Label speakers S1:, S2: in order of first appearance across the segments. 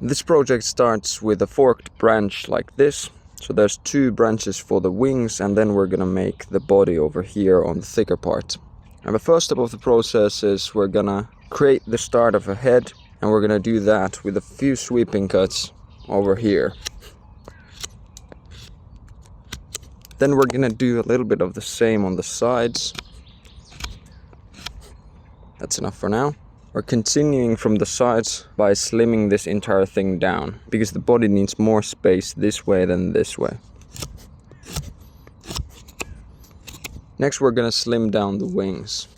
S1: This project starts with a forked branch like this. So there's 2 branches for the wings, and then we're gonna make the body over here on the thicker part. And the first step of the process is we're gonna create the start of a head, and we're gonna do that with a few sweeping cuts over here. Then we're gonna do a little bit of the same on the sides. That's enough for now. We're continuing from the sides by slimming this entire thing down, because the body needs more space this way than this way. Next we're gonna slim down the wings.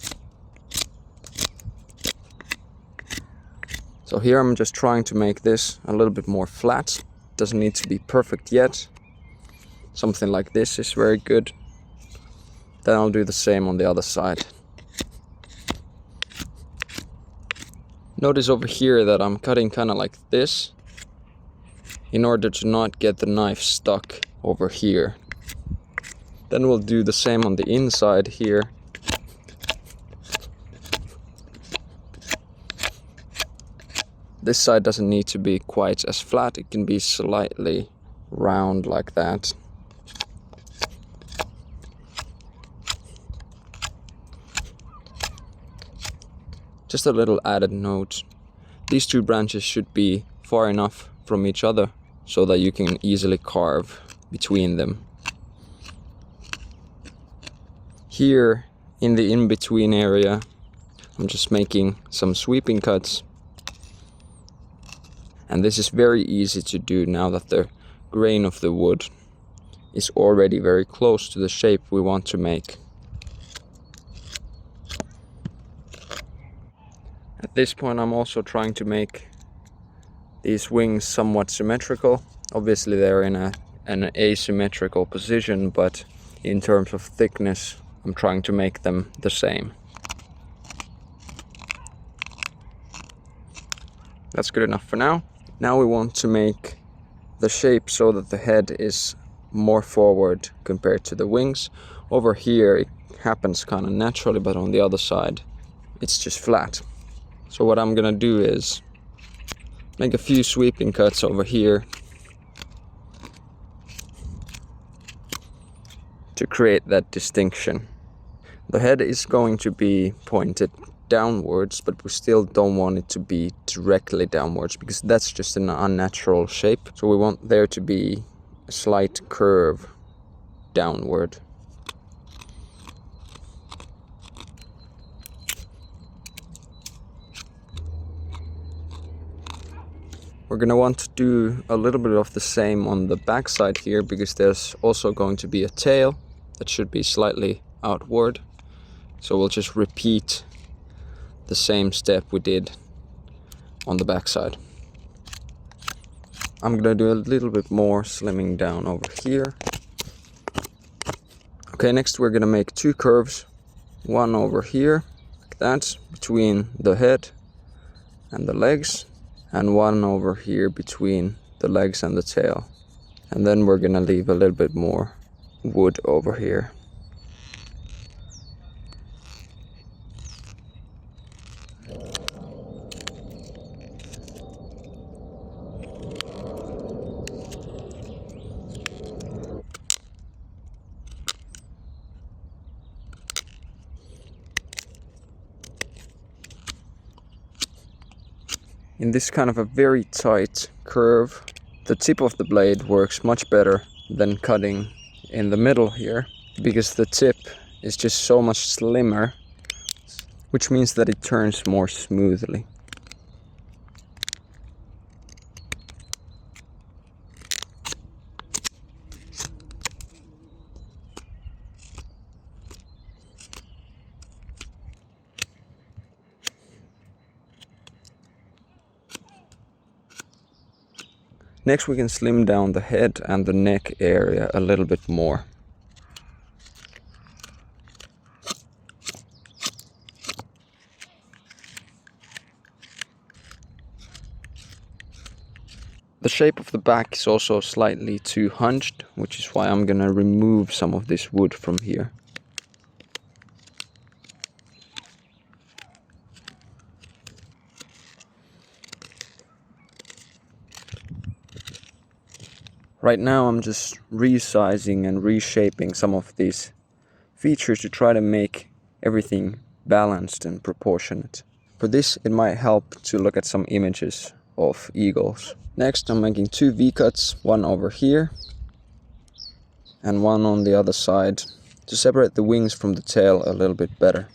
S1: So here I'm just trying to make this a little bit more flat. Doesn't need to be perfect yet. Something like this is very good. Then I'll do the same on the other side. Notice over here that I'm cutting kind of like this in order to not get the knife stuck over here. Then we'll do the same on the inside here. This side doesn't need to be quite as flat, it can be slightly round like that. Just a little added note, these 2 branches should be far enough from each other so that you can easily carve between them. Here in the in-between area, I'm just making some sweeping cuts. And this is very easy to do now that the grain of the wood is already very close to the shape we want to make. At this point I'm also trying to make these wings somewhat symmetrical. Obviously they're in an asymmetrical position, but in terms of thickness I'm trying to make them the same. That's good enough for now. Now we want to make the shape so that the head is more forward compared to the wings. Over here it happens kind of naturally, but on the other side it's just flat. So what I'm gonna do is make a few sweeping cuts over here to create that distinction. The head is going to be pointed downwards, but we still don't want it to be directly downwards because that's just an unnatural shape. So we want there to be a slight curve downward. We're gonna want to do a little bit of the same on the back side here, because there's also going to be a tail that should be slightly outward. So we'll just repeat the same step we did on the back side. I'm gonna do a little bit more slimming down over here. Okay, next we're gonna make 2 curves. One over here, like that, between the head and the legs. And one over here between the legs and the tail. And then we're gonna leave a little bit more wood over here. In this kind of a very tight curve, the tip of the blade works much better than cutting in the middle here, because the tip is just so much slimmer, which means that it turns more smoothly. Next we can slim down the head and the neck area a little bit more. The shape of the back is also slightly too hunched, which is why I'm gonna remove some of this wood from here. Right now I'm just resizing and reshaping some of these features to try to make everything balanced and proportionate. For this, it might help to look at some images of eagles. Next, I'm making 2 V-cuts, one over here and one on the other side, to separate the wings from the tail a little bit better.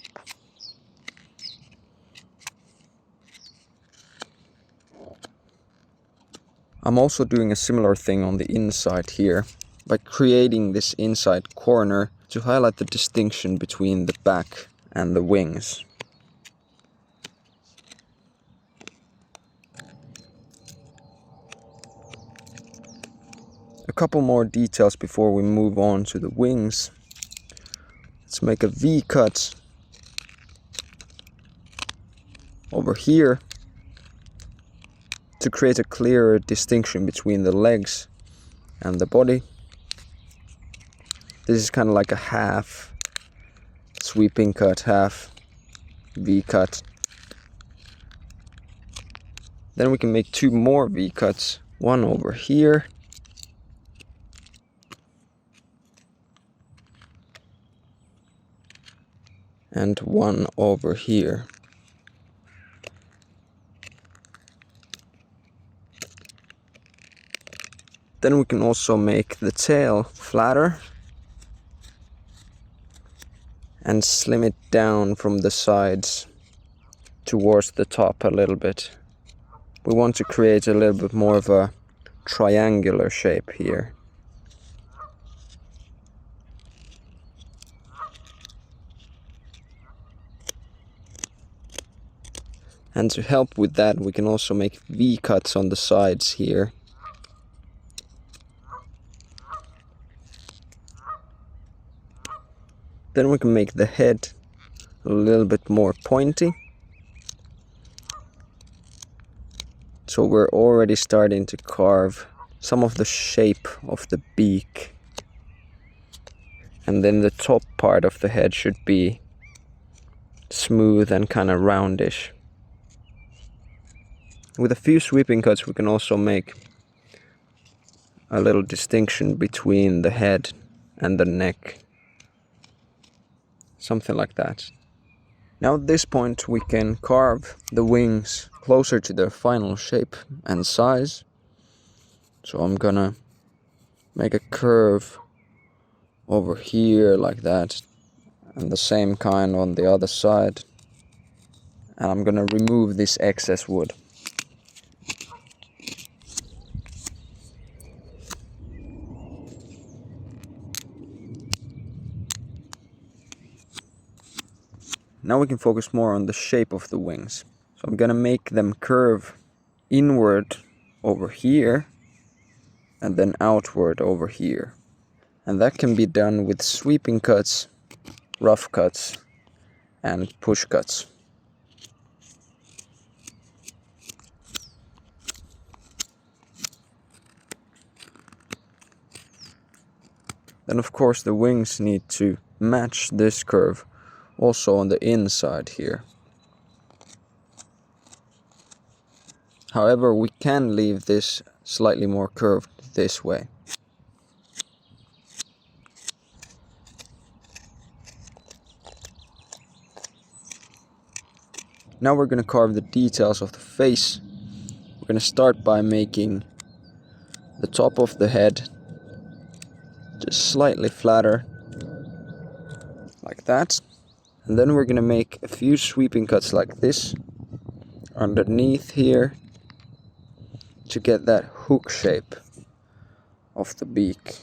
S1: I'm also doing a similar thing on the inside here, by creating this inside corner to highlight the distinction between the back and the wings. A couple more details before we move on to the wings. Let's make a V-cut over here to create a clearer distinction between the legs and the body. This is kind of like a half sweeping cut, half V-cut. Then we can make 2 more V-cuts, one over here and one over here. Then we can also make the tail flatter and slim it down from the sides towards the top a little bit. We want to create a little bit more of a triangular shape here. And to help with that, we can also make V-cuts on the sides here. Then we can make the head a little bit more pointy. So we're already starting to carve some of the shape of the beak. And then the top part of the head should be smooth and kind of roundish. With a few sweeping cuts, we can also make a little distinction between the head and the neck. Something like that. Now at this point we can carve the wings closer to their final shape and size. So I'm gonna make a curve over here like that, and the same kind on the other side. And I'm gonna remove this excess wood. Now we can focus more on the shape of the wings. So I'm gonna make them curve inward over here and then outward over here. And that can be done with sweeping cuts, rough cuts, and push cuts. Then of course the wings need to match this curve also on the inside here. However, we can leave this slightly more curved this way. Now we're going to carve the details of the face. We're going to start by making the top of the head just slightly flatter, like that. And then we're going to make a few sweeping cuts like this underneath here to get that hook shape of the beak.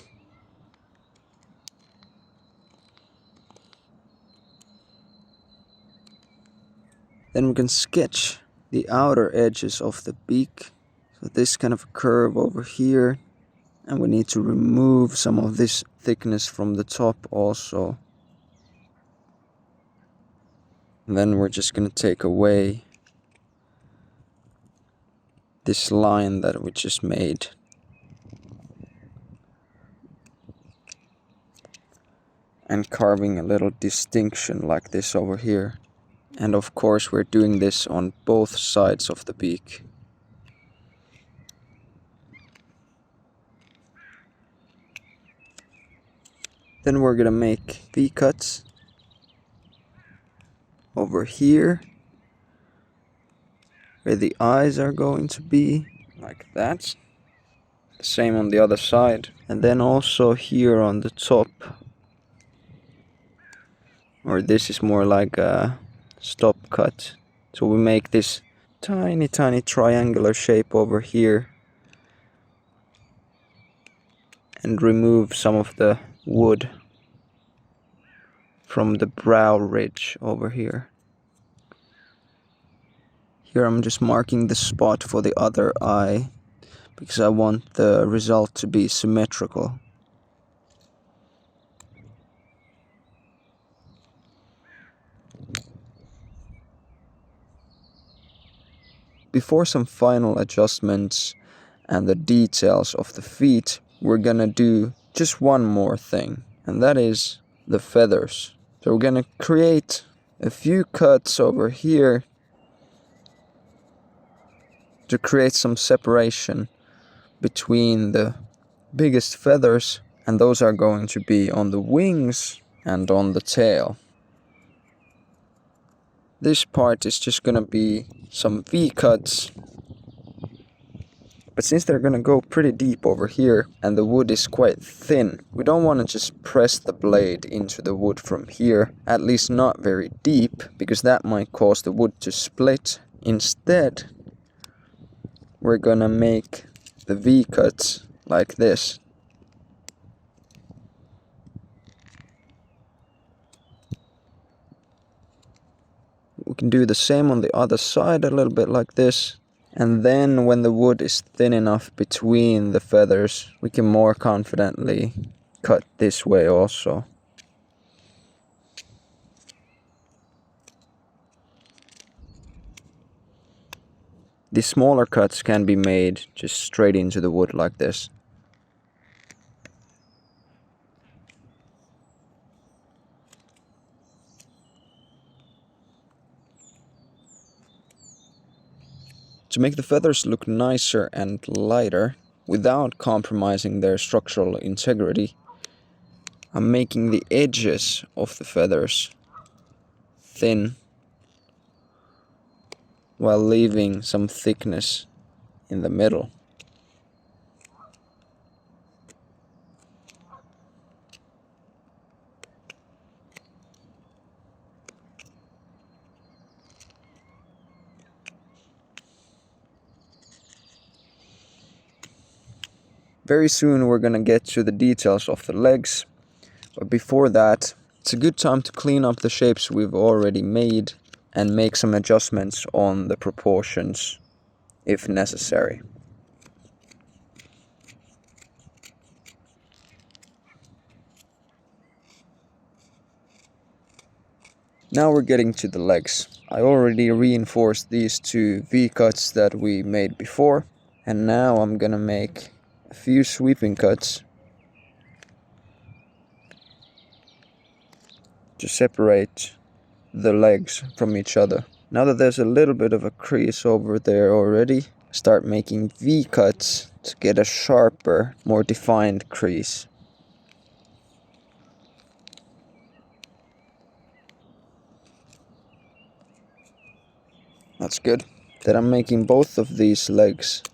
S1: Then we can sketch the outer edges of the beak. So this kind of curve over here. And we need to remove some of this thickness from the top also. And then we're just going to take away this line that we just made. And carving a little distinction like this over here. And of course we're doing this on both sides of the beak. Then we're gonna make V-cuts over here, where the eyes are going to be, like that. Same on the other side. And then also here on the top, or this is more like a stop cut. So we make this tiny triangular shape over here and remove some of the wood from the brow ridge over here. Here I'm just marking the spot for the other eye because I want the result to be symmetrical. Before some final adjustments and the details of the feet, we're gonna do just one more thing, and that is the feathers. So we're gonna create a few cuts over here to create some separation between the biggest feathers, and those are going to be on the wings and on the tail. This part is just gonna be some V-cuts, but since they're gonna go pretty deep over here and the wood is quite thin, we don't want to just press the blade into the wood from here, at least not very deep, because that might cause the wood to split. Instead, we're gonna make the V-cuts like this. We can do the same on the other side, a little bit like this. And then when the wood is thin enough between the feathers, we can more confidently cut this way also. The smaller cuts can be made just straight into the wood like this. To make the feathers look nicer and lighter, without compromising their structural integrity, I'm making the edges of the feathers thin while leaving some thickness in the middle. Very soon we're gonna get to the details of the legs, but before that, it's a good time to clean up the shapes we've already made and make some adjustments on the proportions if necessary. Now we're getting to the legs. I already reinforced these two V-cuts that we made before, and now I'm gonna make a few sweeping cuts to separate the legs from each other. Now that there's a little bit of a crease over there already, start making V-cuts to get a sharper, more defined crease. That's good. Then I'm making both of these legs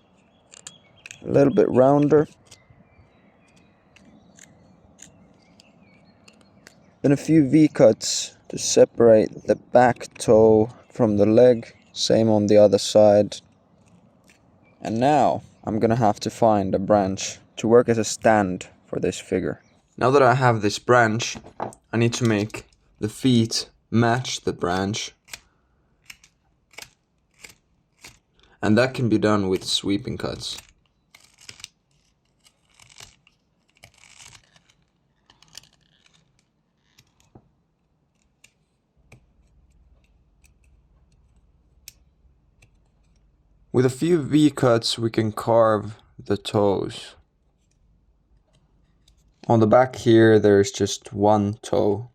S1: a little bit rounder. Then a few V-cuts to separate the back toe from the leg. Same on the other side. And now I'm gonna have to find a branch to work as a stand for this figure. Now that I have this branch, I need to make the feet match the branch. And that can be done with sweeping cuts. With a few V-cuts we can carve the toes. On the back here there's just one toe.